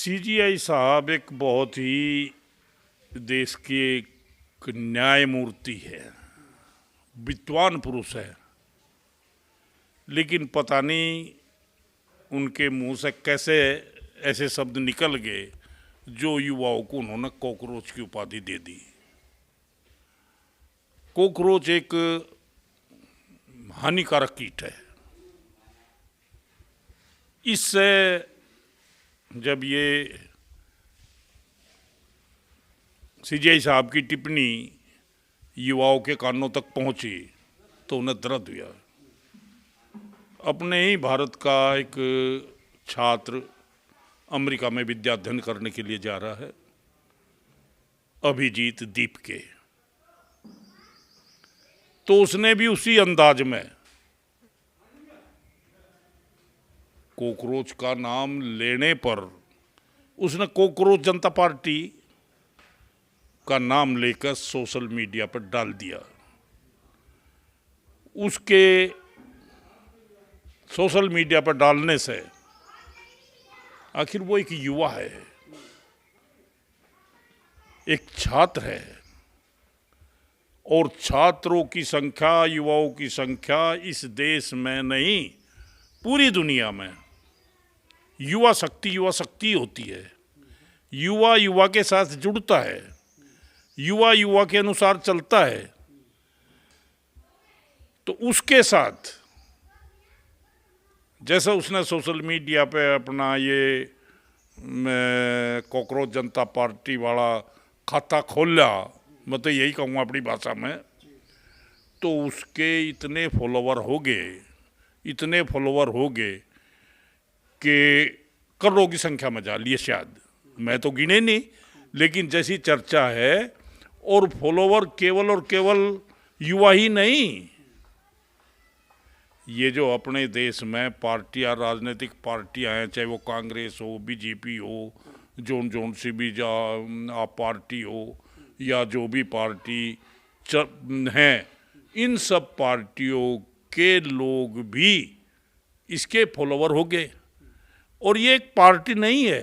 CGI साहब एक बहुत ही देश की एक न्यायमूर्ति है, विद्वान पुरुष है, लेकिन पता नहीं उनके मुंह से कैसे ऐसे शब्द निकल गए जो युवाओं को उन्होंने कॉकरोच की उपाधि दे दी। कॉकरोच एक हानिकारक कीट है। इससे जब ये सीजीआई साहब की टिप्पणी युवाओं के कानों तक पहुंची तो उन्हें दर्द हुआ। अपने ही भारत का एक छात्र अमेरिका में विद्या अध्ययन करने के लिए जा रहा है, अभिजीत दीप के, तो उसने भी उसी अंदाज में कॉकरोच का नाम लेने पर उसने कॉकरोच जनता पार्टी का नाम लेकर सोशल मीडिया पर डाल दिया। उसके सोशल मीडिया पर डालने से आखिर वो एक युवा है, एक छात्र है, और छात्रों की संख्या, युवाओं की संख्या इस देश में नहीं पूरी दुनिया में युवा शक्ति होती है। युवा युवा के साथ जुड़ता है, युवा युवा के अनुसार चलता है। तो उसके साथ जैसा उसने सोशल मीडिया पे अपना ये कॉकरोच जनता पार्टी वाला खाता खोला, मैं तो यही कहूँगा अपनी भाषा में, तो उसके इतने फॉलोवर हो गए कि करोड़ों की संख्या में जा लिए शायद, मैं तो गिने नहीं, लेकिन जैसी चर्चा है। और फॉलोवर केवल और केवल युवा ही नहीं, ये जो अपने देश में पार्टियां, राजनीतिक पार्टियां हैं, चाहे वो कांग्रेस हो, बीजेपी हो, जोन सी भी आप पार्टी हो, या जो भी पार्टी हैं, इन सब पार्टियों के लोग भी इसके फॉलोवर हो गए। और ये एक पार्टी नहीं है,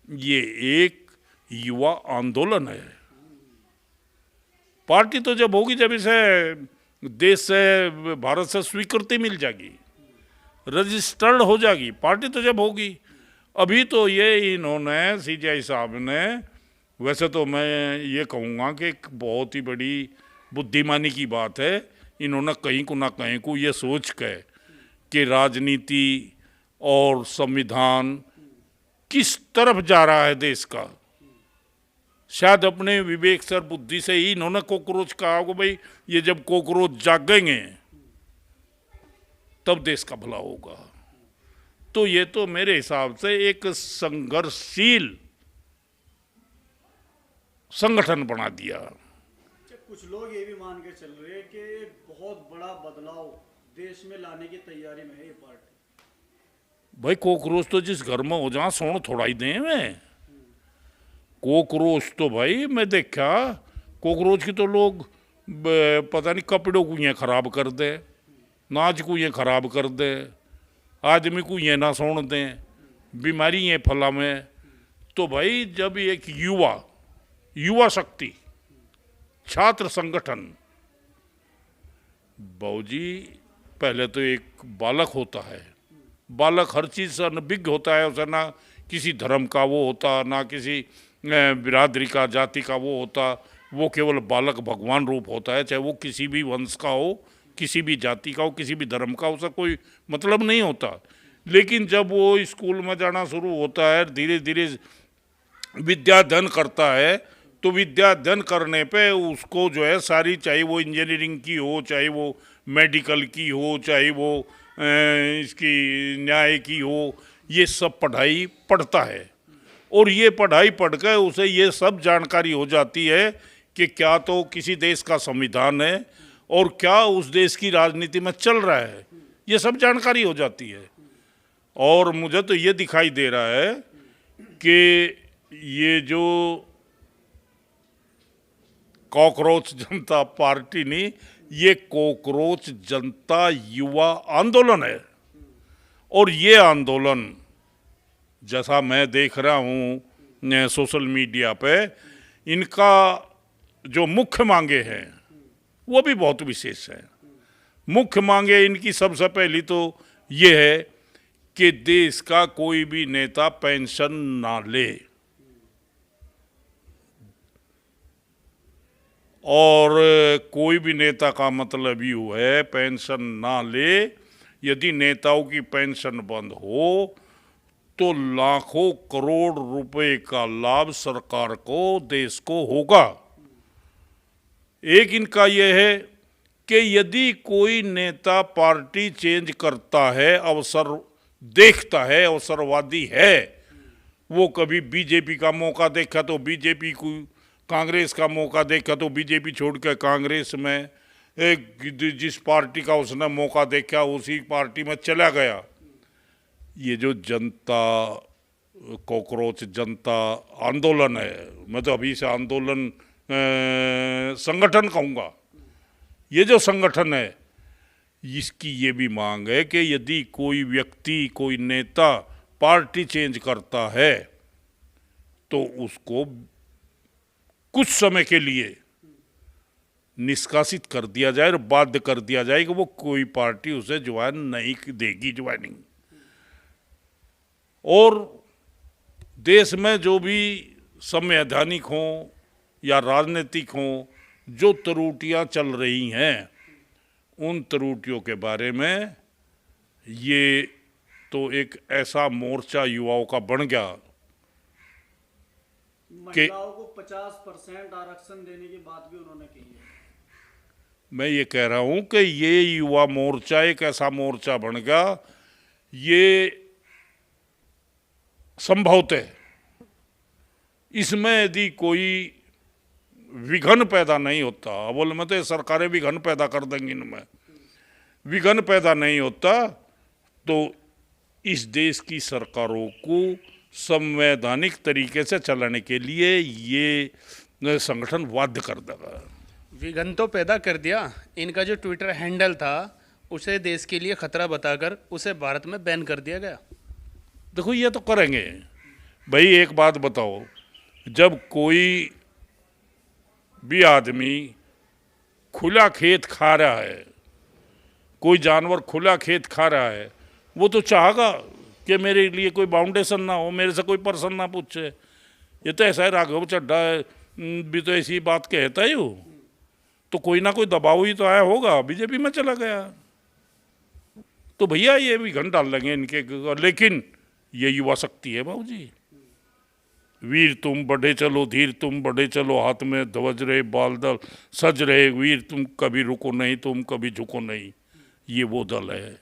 ये एक युवा आंदोलन है। पार्टी तो जब होगी जब इसे देश से, भारत से स्वीकृति मिल जाएगी, रजिस्टर्ड हो जाएगी, पार्टी तो जब होगी। अभी तो ये इन्होंने, सीजीआई साहब ने, वैसे तो मैं ये कहूँगा कि एक बहुत ही बड़ी बुद्धिमानी की बात है, इन्होंने कहीं को ना कहीं को ये सोच के कि राजनीति और संविधान किस तरफ जा रहा है देश का, शायद अपने विवेक सर बुद्धि से ही इन्होंने कॉकरोच कहा होगा, भाई ये जब कॉकरोच जागेंगे तब देश का भला होगा। तो ये तो मेरे हिसाब से एक संघर्षशील संगठन बना दिया। कुछ लोग ये भी मान के चल रहे हैं कि एक बहुत बड़ा बदलाव देश में लाने की तैयारी में है ये पार्टी। भाई कॉकरोच तो जिस घर में हो जहाँ सोन थोड़ा ही दें में, कॉकरोच तो भाई मैं देखा, कॉकरोच की तो लोग पता नहीं कपड़ों को ये खराब कर दे, नाच को ये खराब कर दे, आदमी को ये ना सोन दें, बीमारी ये फला में। तो भाई जब एक युवा शक्ति, छात्र संगठन, बाबूजी पहले तो एक बालक होता है, बालक हर चीज़ से अनभिज्ञ होता है, उसे ना किसी धर्म का वो होता, ना किसी बिरादरी का, जाति का वो होता, वो केवल बालक भगवान रूप होता है, चाहे वो किसी भी वंश का हो, किसी भी जाति का हो, किसी भी धर्म का, उसका कोई मतलब नहीं होता। लेकिन जब वो स्कूल में जाना शुरू होता है, धीरे धीरे विद्या अध्ययन करता है, तो विद्या अध्ययन करने पे उसको जो है सारी, चाहे वो इंजीनियरिंग की हो, चाहे वो मेडिकल की हो, चाहे वो इसकी न्याय की हो, ये सब पढ़ाई पढ़ता है। और ये पढ़ाई पढ़कर उसे ये सब जानकारी हो जाती है कि क्या तो किसी देश का संविधान है और क्या उस देश की राजनीति में चल रहा है, ये सब जानकारी हो जाती है। और मुझे तो ये दिखाई दे रहा है कि ये जो कॉकरोच जनता पार्टी नहीं, ये कॉकरोच जनता युवा आंदोलन है। और ये आंदोलन जैसा मैं देख रहा हूँ सोशल मीडिया पे, इनका जो मुख्य मांगे हैं वो भी बहुत विशेष है। मुख्य मांगे इनकी सबसे पहली तो ये है कि देश का कोई भी नेता पेंशन ना ले, और कोई भी नेता का मतलब यूँ है पेंशन ना ले। यदि नेताओं की पेंशन बंद हो तो लाखों करोड़ रुपए का लाभ सरकार को, देश को होगा। एक इनका यह है कि यदि कोई नेता पार्टी चेंज करता है, अवसर देखता है, अवसरवादी है, वो कभी बीजेपी का मौका देखा तो बीजेपी को, कांग्रेस का मौका देखा तो बीजेपी छोड़कर कांग्रेस में, जिस पार्टी का उसने मौका देखा उसी पार्टी में चला गया। ये जो जनता कॉकरोच जनता आंदोलन है, मैं तो अभी से आंदोलन संगठन कहूँगा, ये जो संगठन है इसकी ये भी मांग है कि यदि कोई व्यक्ति, कोई नेता पार्टी चेंज करता है तो उसको कुछ समय के लिए निष्कासित कर दिया जाए और बाध्य कर दिया जाए कि वो कोई पार्टी उसे ज्वाइन नहीं देगी, ज्वाइनिंग। और देश में जो भी संवैधानिक हों या राजनीतिक हों, जो त्रुटियां चल रही हैं, उन त्रुटियों के बारे में ये तो एक ऐसा मोर्चा युवाओं का बन गया कि महिलाओं को 50% आरक्षण देने की बात भी उन्होंने की है। मैं ये कह रहा हूँ कि ये युवा मोर्चा एक ऐसा मोर्चा बन गया, ये संभवतः इसमें यदि कोई विघन पैदा नहीं होता, बोल में तो सरकारें विघन पैदा कर देंगी, इनमें विघन पैदा नहीं होता तो इस देश की सरकारों को संवैधानिक तरीके से चलाने के लिए ये संगठन बाध्य कर देगा। विघन तो पैदा कर दिया, इनका जो ट्विटर हैंडल था उसे देश के लिए खतरा बताकर उसे भारत में बैन कर दिया गया। देखो ये तो करेंगे भाई। एक बात बताओ, जब कोई भी आदमी खुला खेत खा रहा है, कोई जानवर खुला खेत खा रहा है, वो तो चाहेगा कि मेरे लिए कोई बाउंडेशन ना हो, मेरे से कोई पर्सन ना पूछे। ये तो ऐसा है, राघव चड्ढा भी तो ऐसी बात कहता ही हो, तो कोई ना कोई दबाव ही तो आया होगा, बीजेपी में चला गया। तो भैया ये भी घन डाल लेंगे इनके, लेकिन ये युवा शक्ति है बाबूजी। वीर तुम बढ़े चलो, धीर तुम बढ़े चलो, हाथ में ध्वज रहे, बाल दल सज रहे, वीर तुम कभी रुको नहीं, तुम कभी झुको नहीं, ये वो दल है।